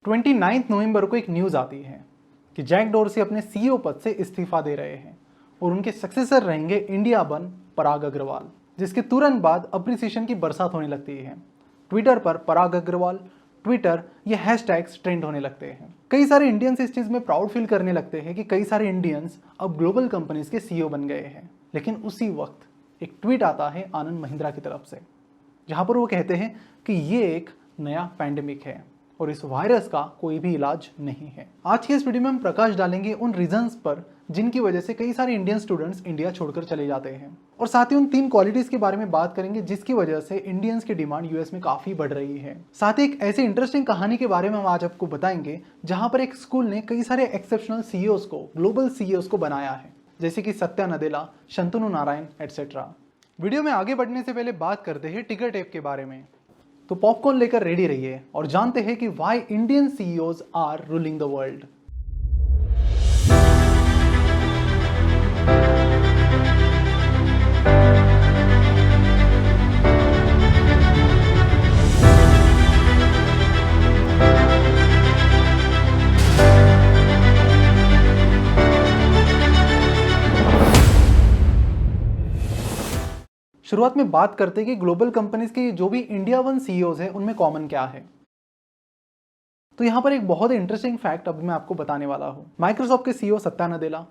29 नवंबर को एक न्यूज़ आती है कि जैक डोरसी अपने सीईओ पद से इस्तीफा दे रहे हैं और उनके सक्सेसर रहेंगे इंडिया बन पराग अग्रवाल, जिसके तुरंत बाद अप्रिसिएशन की बरसात होने लगती है। ट्विटर पर पराग अग्रवाल ट्विटर ये हैशटैग्स ट्रेंड होने लगते हैं। कई सारे इंडियंस इस चीज़ में प्राउड फील करने लगते हैं कि कई सारे इंडियंस अब ग्लोबल कंपनीज के सीईओ बन गए हैं। लेकिन उसी वक्त एक ट्वीट आता है आनंद महिंद्रा की तरफ से, जहां पर वो कहते हैं कि ये एक नया पैंडेमिक है और इस वायरस का कोई भी इलाज नहीं है। आज के इस वीडियो में हम प्रकाश डालेंगे उन रीजंस पर जिनकी वजह से कई सारे इंडियन स्टूडेंट्स इंडिया छोड़कर चले जाते हैं, और साथ ही उन 3 क्वालिटीज के बारे में बात करेंगे जिसकी वजह से इंडियंस की डिमांड यूएस में काफी बढ़ रही है। साथ ही एक ऐसी इंटरेस्टिंग कहानी के बारे में हम आज आपको बताएंगे जहां पर एक स्कूल ने कई सारे एक्सेप्शनल सीईओज को, ग्लोबल सीईओज को बनाया है, जैसे कि सत्या नदेला, शंतनु नारायण एटसेट्रा। वीडियो में आगे बढ़ने से पहले बात करते हैं टिकर टेप के बारे में। तो पॉपकॉर्न लेकर रेडी रहिए और जानते हैं कि why Indian CEOs are ruling the world. शुरुआत में बात करते हैं कि ग्लोबल कंपनीज के जो भी इंडिया वन सीईओज हैं उनमें कॉमन क्या है। तो यहां पर एक बहुत ही इंटरेस्टिंग फैक्ट अब मैं आपको बताने वाला हूं। माइक्रोसॉफ्ट के सीईओ सत्या नदेला,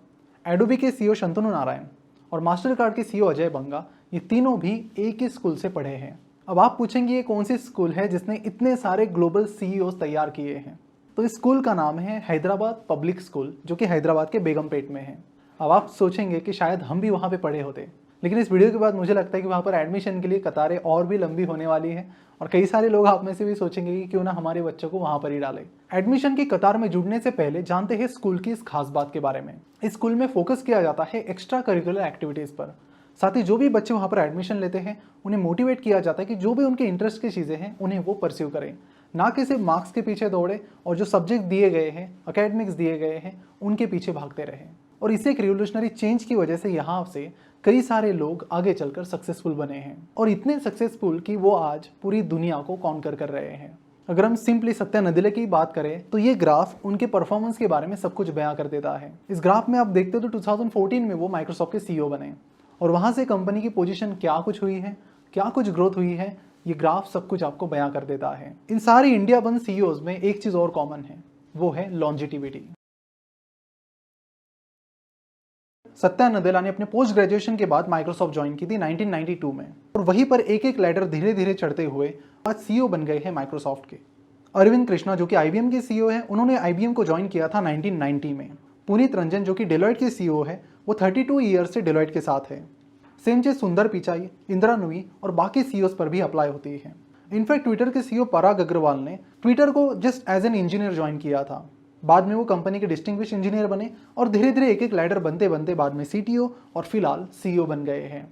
एडोबी के सीईओ शंतनु नारायण और मास्टर कार्ड के सीईओ अजय बंगा, ये तीनों भी एक ही स्कूल से पढ़े हैं। अब आप पूछेंगे ये कौन सी स्कूल है जिसने इतने सारे ग्लोबल सीईओज तैयार किए हैं। तो इस स्कूल का नाम है हैदराबाद पब्लिक स्कूल, जो कि हैदराबाद के बेगमपेट में है। अब आप सोचेंगे कि शायद हम भी वहां पे पढ़े होते, लेकिन इस वीडियो के बाद मुझे लगता है कि वहाँ पर एडमिशन के लिए कतारें और भी लंबी होने वाली है और कई सारे लोग आप में से भी सोचेंगे कि क्यों ना हमारे बच्चों को वहाँ पर ही डालें। एडमिशन की कतार में जुड़ने से पहले जानते हैं स्कूल की इस खास बात के बारे में। इस स्कूल में फोकस किया जाता है एक्स्ट्रा करिकुलर एक्टिविटीज़ पर। साथ ही जो भी बच्चे वहाँ पर एडमिशन लेते हैं उन्हें मोटिवेट किया जाता है कि जो भी उनके इंटरेस्ट की चीज़ें हैं उन्हें वो परस्यू करें, ना कि सिर्फ मार्क्स के पीछे दौड़े और जो सब्जेक्ट दिए गए हैं, अकेडमिक्स दिए गए हैं, उनके पीछे भागते रहें। और इसे एक रिवोल्यूशनरी चेंज की वजह से यहाँ से कई सारे लोग आगे चलकर सक्सेसफुल बने हैं, और इतने सक्सेसफुल कि वो आज पूरी दुनिया को कॉन्कर कर रहे हैं। अगर हम सिंपली सत्या नदेला की बात करें तो ये ग्राफ उनके परफॉर्मेंस के बारे में सब कुछ बयां कर देता है। इस ग्राफ में आप देखते हो तो 2014 में वो माइक्रोसॉफ्ट के सीईओ बने और वहां से कंपनी की पोजीशन क्या कुछ हुई है, क्या कुछ ग्रोथ हुई है, ये ग्राफ सब कुछ आपको बयां कर देता है। इन सारे इंडिया बन सीईओज में एक चीज और कॉमन है, वो है लॉन्जिटिविटी। सत्या नदेला ने अपने पोस्ट ग्रेजुएशन के बाद माइक्रोसॉफ्ट ज्वाइन की थी 1992 में, और वहीं पर एक एक लैडर धीरे धीरे चढ़ते हुए आज सीईओ बन गए हैं माइक्रोसॉफ्ट के। अरविंद कृष्णा जो कि आईबीएम के सीईओ हैं, उन्होंने आईबीएम को ज्वाइन किया था 1990 में। पुनीत रंजन जो कि डेलॉयट के सीईओ है, वो 32 ईयर्स से डेलॉयट के साथ है। सेम चीज सुंदर पिचाई, इंदिरा नुई और बाकी सीईओज पर भी अप्लाई होती है। इनफैक्ट ट्विटर के सीईओ पराग अग्रवाल ने ट्विटर को just as an engineer join किया था। बाद में वो कंपनी के डिस्टिंग्विश इंजीनियर बने और धीरे धीरे एक एक लैडर बनते बनते बाद में सीटीओ और फिलहाल सीईओ बन गए हैं।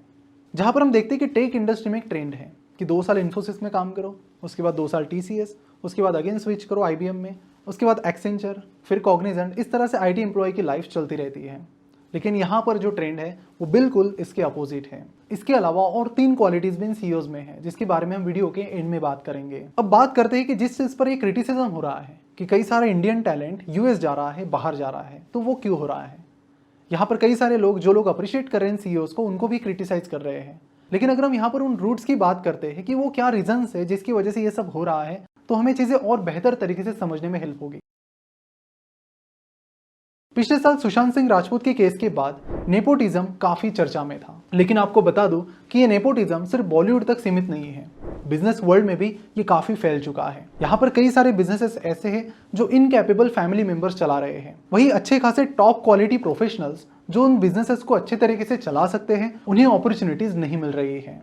जहां पर हम देखते हैं कि टेक इंडस्ट्री में एक ट्रेंड है कि 2 साल इन्फोसिस में काम करो, उसके बाद 2 साल टीसीएस, उसके बाद अगेन स्विच करो आईबीएम में, उसके बाद एक्सेंचर, फिर कॉग्निजेंट। इस तरह से आईटी एम्प्लॉय की लाइफ चलती रहती है। लेकिन यहाँ पर जो ट्रेंड है वो बिल्कुल इसके अपोजिट है। इसके अलावा और 3 क्वालिटीज भी इन सीईओज में है, जिसके बारे में हम वीडियो के एंड में बात करेंगे। अब बात करते हैं कि जिस चीज पर ये क्रिटिसिज्म हो रहा है कि कई सारा इंडियन टैलेंट यूएस जा रहा है, बाहर जा रहा है, तो वो क्यों हो रहा है। यहाँ पर कई सारे लोग जो लोग अप्रिशिएट कर रहे हैं सीईओज को, उनको भी क्रिटिसाइज कर रहे हैं। लेकिन अगर हम यहाँ पर उन रूट्स की बात करते हैं कि वो क्या रीजंस है जिसकी वजह से ये सब हो रहा है, तो हमें चीजें और बेहतर तरीके से समझने में हेल्प होगी। पिछले साल सुशांत सिंह राजपूत के केस के बाद नेपोटिज्म काफी चर्चा में था, लेकिन आपको बता दूं कि ये नेपोटिज्म सिर्फ बॉलीवुड तक सीमित नहीं है, बिजनेस वर्ल्ड में भी ये काफी फैल चुका है। यहाँ पर कई सारे बिजनेसेस ऐसे हैं जो इनकैपेबल फैमिली मेंबर्स चला रहे हैं, वही अच्छे खासे टॉप क्वालिटी प्रोफेशनल्स जो उन बिजनेसेस को अच्छे तरीके से चला सकते हैं, उन्हें अपॉर्चुनिटीज नहीं मिल रही है।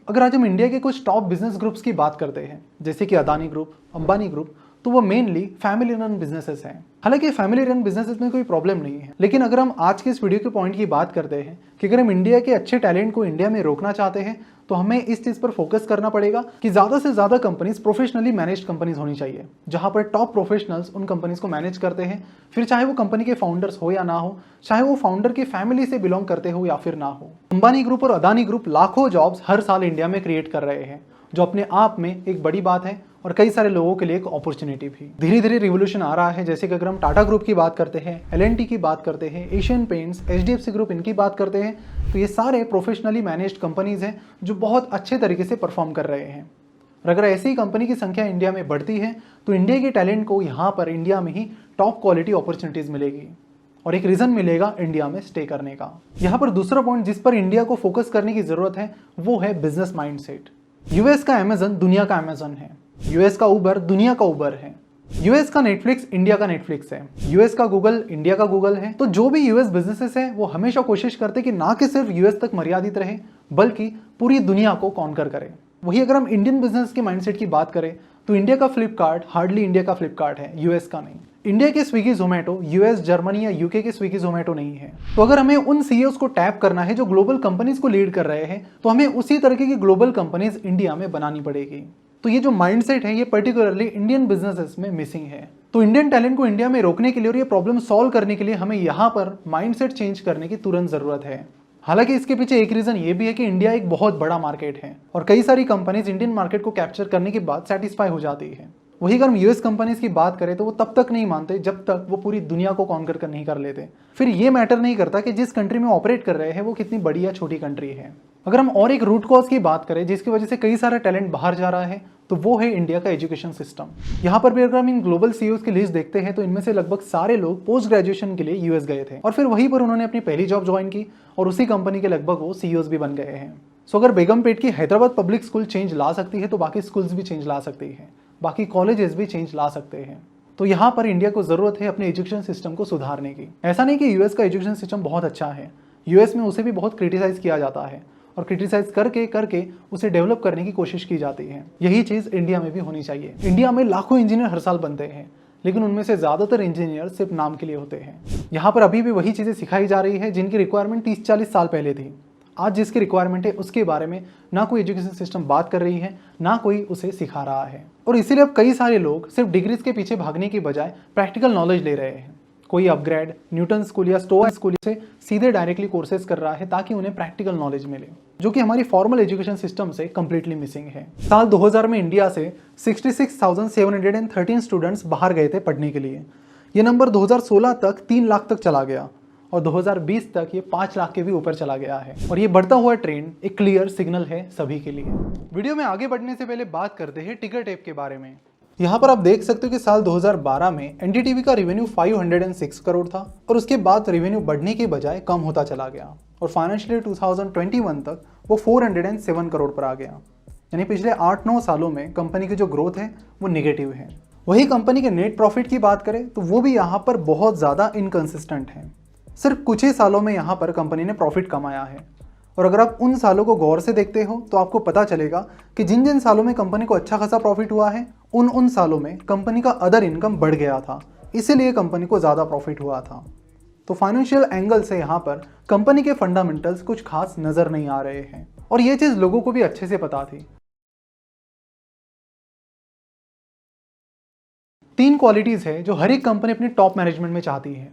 अगर आज हम इंडिया के कुछ टॉप बिजनेस ग्रुप्स की बात करते हैं, जैसे कि अदानी ग्रुप, अंबानी ग्रुप, तो वो मेनली फैमिली रन बिजनेसेस हैं। हालांकि फैमिली रन बिजनेसेस में कोई प्रॉब्लम नहीं है, लेकिन अगर हम आज के इस वीडियो के पॉइंट की बात करते हैं कि अगर हम इंडिया के अच्छे टैलेंट को इंडिया में रोकना चाहते हैं, तो हमें इस चीज पर फोकस करना पड़ेगा कि ज्यादा से ज्यादा कंपनीज प्रोफेशनली मैनेज्ड कंपनीज होनी चाहिए, जहां पर टॉप प्रोफेशनल्स उन कंपनीज को मैनेज करते हैं। फिर चाहे वो कंपनी के फाउंडर्स हो या ना हो, चाहे वो फाउंडर की फैमिली से बिलोंग करते हो या फिर ना हो। अंबानी ग्रुप और अदानी ग्रुप लाखों जॉब्स हर साल इंडिया में क्रिएट कर रहे हैं, जो अपने आप में एक बड़ी बात है और कई सारे लोगों के लिए एक अपॉर्चुनिटी भी। धीरे धीरे रिवोल्यूशन आ रहा है, जैसे कि अगर हम टाटा ग्रुप की बात करते हैं, L&T की बात करते हैं, एशियन पेंट्स, HDFC ग्रुप, इनकी बात करते हैं, तो ये सारे प्रोफेशनली मैनेज्ड कंपनीज हैं जो बहुत अच्छे तरीके से परफॉर्म कर रहे हैं। और अगर ऐसी कंपनी की संख्या इंडिया में बढ़ती है तो इंडिया के टैलेंट को यहाँ पर इंडिया में ही टॉप क्वालिटी अपॉर्चुनिटीज मिलेगी और एक रीजन मिलेगा इंडिया में स्टे करने का। यहाँ पर दूसरा पॉइंट जिस पर इंडिया को फोकस करने की जरूरत है वो है बिजनेस माइंडसेट। यूएस का अमेजन दुनिया का अमेजन है, यूएस का उबर दुनिया का उबर है, यूएस का नेटफ्लिक्स इंडिया का नेटफ्लिक्स है, यूएस का गूगल इंडिया का गूगल है। तो जो भी यूएस बिजनेसेस है वो हमेशा कोशिश करते कि ना कि सिर्फ यूएस तक मर्यादित रहे बल्कि पूरी दुनिया को कॉन्कर करे। वही अगर हम इंडियन बिजनेस के माइंडसेट की बात करें तो इंडिया का फ्लिपकार्ट हार्डली इंडिया का फ्लिपकार्ट है, यूएस का नहीं। इंडिया के स्विगी जोमेटो यूएस, जर्मनी या यूके के स्विगी जोमेटो नहीं है। तो अगर हमें उन सीईओज को टैप करना है जो ग्लोबल कंपनीज को लीड कर रहे हैं तो हमें उसी तरीके की ग्लोबल कंपनीज इंडिया में बनानी पड़ेगी। तो ये जो माइंडसेट है ये पर्टिकुलरली इंडियन बिजनेसेस में मिसिंग है। तो इंडियन टैलेंट को इंडिया में रोकने के लिए और ये प्रॉब्लम सॉल्व करने के लिए हमें यहाँ पर माइंडसेट चेंज करने की तुरंत जरूरत है। हालांकि इसके पीछे एक रीजन ये भी है कि इंडिया एक बहुत बड़ा मार्केट है और कई सारी कंपनीज इंडियन मार्केट को कैप्चर करने के बाद सेटिस्फाई हो जाती है। वही अगर हम यूएस कंपनीज की बात करें तो वो तब तक नहीं मानते जब तक वो पूरी दुनिया को कॉन्कर कर नहीं कर लेते। फिर ये मैटर नहीं करता कि जिस कंट्री में ऑपरेट कर रहे हैं वो कितनी बड़ी या छोटी कंट्री है। अगर हम और एक रूट कॉज की बात करें जिसकी वजह से कई सारा टैलेंट बाहर जा रहा है तो वो है इंडिया का एजुकेशन सिस्टम। यहाँ पर भी अगर हम इन ग्लोबल सीईओज की लिस्ट देखते हैं तो इनमें से लगभग सारे लोग पोस्ट ग्रेजुएशन के लिए यूएस गए थे और फिर वहीं पर उन्होंने अपनी पहली जॉब ज्वाइन की और उसी कंपनी के लगभग वो सीईओज भी बन गए हैं। सो अगर बेगमपेट की हैदराबाद पब्लिक स्कूल चेंज ला सकती है तो बाकी स्कूल्स भी चेंज ला सकती है, बाकी कॉलेजेस भी चेंज ला सकते हैं। तो यहाँ पर इंडिया को जरूरत है अपने एजुकेशन सिस्टम को सुधारने की। ऐसा नहीं कि यूएस का एजुकेशन सिस्टम बहुत अच्छा है, यूएस में उसे भी बहुत क्रिटिसाइज किया जाता है और क्रिटिसाइज करके करके उसे डेवलप करने की कोशिश की जाती है। यही चीज इंडिया में भी होनी चाहिए। इंडिया में लाखों इंजीनियर हर साल बनते हैं लेकिन उनमें से ज्यादातर इंजीनियर सिर्फ नाम के लिए होते हैं। यहाँ पर अभी भी वही चीजें सिखाई जा रही है जिनकी रिक्वायरमेंट 30-40 साल पहले थी। आज जिसकी रिक्वायरमेंट है उसके बारे में ना कोई एजुकेशन सिस्टम बात कर रही है ना कोई उसे सिखा रहा है और इसीलिए अब कई सारे लोग सिर्फ डिग्रीज के पीछे भागने की बजाय प्रैक्टिकल नॉलेज ले रहे हैं। कोई अपग्रेड न्यूटन स्कूल या स्टोआ स्कूल से सीधे डायरेक्टली कोर्सेज कर रहा है ताकि उन्हें प्रैक्टिकल नॉलेज मिले, जो कि हमारी फॉर्मल एजुकेशन सिस्टम से कंप्लीटली मिसिंग है। साल 2000 में इंडिया से 66,713 स्टूडेंट्स बाहर गए थे पढ़ने के लिए। ये नंबर 2016 तक 3 लाख तक चला गया और 2020 तक ये 5 लाख के भी ऊपर चला गया है और ये बढ़ता हुआ ट्रेंड एक क्लियर सिग्नल है सभी के लिए। वीडियो में आगे बढ़ने से पहले बात करते हैं टिकट ऐप के बारे में। यहाँ पर आप देख सकते हो कि साल 2012 में एनडीटीवी का रेवेन्यू 506 करोड़ था और उसके बाद रेवेन्यू बढ़ने के बजाय कम होता चला गया और फाइनेंशियल ईयर 2021 तक वो 407 करोड़ पर आ गया। यानी पिछले 8-9 सालों में कंपनी की जो ग्रोथ है वो निगेटिव है। वही कंपनी के नेट प्रॉफिट की बात करें तो वो भी यहाँ पर बहुत ज़्यादा इनकंसिस्टेंट है। सिर्फ कुछ ही सालों में यहाँ पर कंपनी ने प्रॉफिट कमाया है और अगर आप उन सालों को गौर से देखते हो तो आपको पता चलेगा कि जिन जिन सालों में कंपनी को अच्छा खासा प्रॉफिट हुआ है उन सालों में कंपनी का अदर इनकम बढ़ गया था, इसीलिए कंपनी को ज़्यादा प्रॉफिट हुआ था। तो फाइनेंशियल एंगल से यहाँ पर कंपनी के फंडामेंटल्स कुछ खास नज़र नहीं आ रहे हैं और ये चीज़ लोगों को भी अच्छे से पता थी। 3 क्वालिटीज़ है जो हर एक कंपनी अपनी टॉप मैनेजमेंट में चाहती है: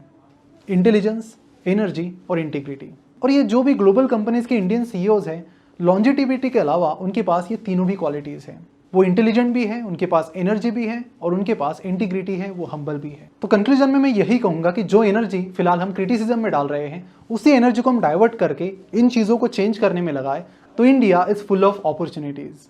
इंटेलिजेंस, एनर्जी और इंटीग्रिटी। और ये जो भी ग्लोबल कंपनीज के इंडियन सीईओज हैं, लॉन्जिटिविटी के अलावा उनके पास ये तीनों भी क्वालिटीज़ हैं। वो इंटेलिजेंट भी है, उनके पास एनर्जी भी है और उनके पास इंटीग्रिटी है, वो हम्बल भी है। तो कंक्लूजन में मैं यही कहूँगा कि जो एनर्जी फिलहाल हम क्रिटिसिज्म में डाल रहे हैं उसी एनर्जी को हम डाइवर्ट करके इन चीज़ों को चेंज करने में लगाए तो India is full of opportunities.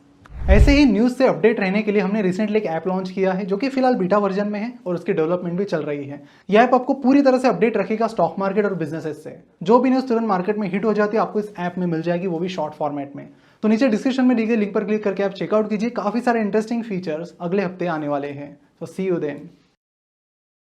ऐसे ही न्यूज़ से अपडेट रहने के लिए हमने रिसेंटली एक ऐप लॉन्च किया है जो कि फिलहाल बीटा वर्जन में है और उसकी डेवलपमेंट भी चल रही है। यह ऐप आपको पूरी तरह से अपडेट रखेगा स्टॉक मार्केट और बिजनेसेस से। जो भी न्यूज़ तुरंत मार्केट में हिट हो जाती है आपको इस ऐप में मिल जाएगी, वो भी शॉर्ट फॉर्मेट में। तो नीचे डिस्क्रिप्शन में दी गई लिंक पर क्लिक करके आप चेकआउट कीजिए। काफ़ी सारे इंटरेस्टिंग फीचर्स अगले हफ्ते आने वाले हैं। तो सी यू देन।